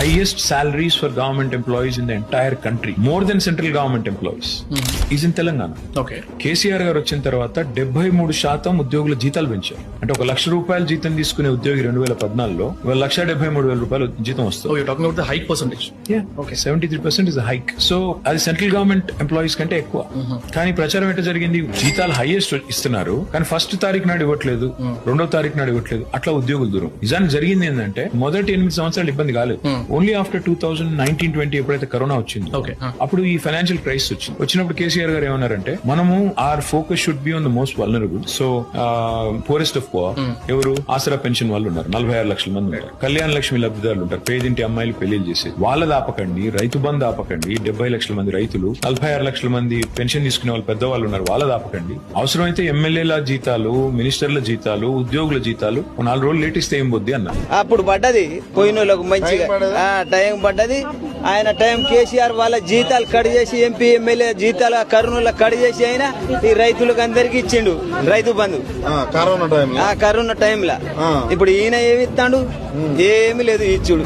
highest salaries for government employees in the entire country, more than central government employees, is in Telangana. Okay. KCR గారు వచ్చిన తర్వాత 73% ఉద్యోగుల జీతాలు పెంచారు. అంటే ₹1,00,000 జీతం తీసుకునే ఉద్యోగి 2014లో ₹1,73,000 జీతం వస్తుంది. Oh, you're talking about the hike percentage. Okay, 73% is hike. So అది సెంట్రల్ గవర్నమెంట్ ఎంప్లాయీస్ కంటే ఎక్కువ. కానీ ప్రచారం ఎట్లా జరిగింది, జీతాలు హైయెస్ట్ ఇస్తున్నారు కానీ ఫస్ట్ తారీఖు నాడు ఇవ్వట్లేదు, 2వ తారీఖు నాడు ఇవ్వట్లేదు, అట్లా ఉద్యోగులు దూరం. నిజానికి జరిగింది ఏంటంటే మొదటి 8 సంవత్సరాలు ఇబ్బంది కాలేదు. ఓన్లీ ఆఫ్టర్ 2019-20 ఎప్పుడైతే కరోనా వచ్చిందో అప్పుడు ఈ ఫైనాన్షియల్ క్రైసిస్ వచ్చింది. వచ్చినప్పుడు కేసీఆర్ గారు ఏమన్నారంటే మనము our focus should be on the most vulnerable. So poorest of poor ఎవరు, ఆసరా పెన్షన్ వాళ్ళు ఉన్నారు, 46 లక్షల మంది ఉన్నారు. కళ్యాణ లక్ష్మి లబ్ధిదారులు ఉంటారు, పేదింటి అమ్మాయిలు పెళ్లిళ్ళు చేసేది, వాళ్ళది ఆపకండి. రైతు బంధు ఆపకండి, 70 లక్షల మంది రైతులు, 46 లక్షల మంది పెన్షన్ తీసుకునే వాళ్ళు పెద్దవాళ్ళు ఉన్నారు, వాళ్ళది ఆపకండి. అవసరమైతే ఎమ్మెల్యేల జీతాలు, మినిస్టర్ల జీతాలు, ఉద్యోగుల జీతాలు 4 రోజులు లేట్ ఇస్తే ఏం బొద్ది అన్నారు. అప్పుడు పడ్డది పోయిన వాళ్ళకు మంచిగా టైం పడ్డది. ఆయన టైం కేసీఆర్ వాళ్ళ జీతాలు కట్ చేసి, ఎంపీ ఎమ్మెల్యే జీతాలు కరోనాలో కట్ చేసి అయినా ఈ రైతులకు అందరికి ఇచ్చిండు రైతు బంధు కరోనా టైంలో. ఇప్పుడు ఈయన ఏమి ఇస్తాడు, ఏమి లేదు ఇచ్చుడు.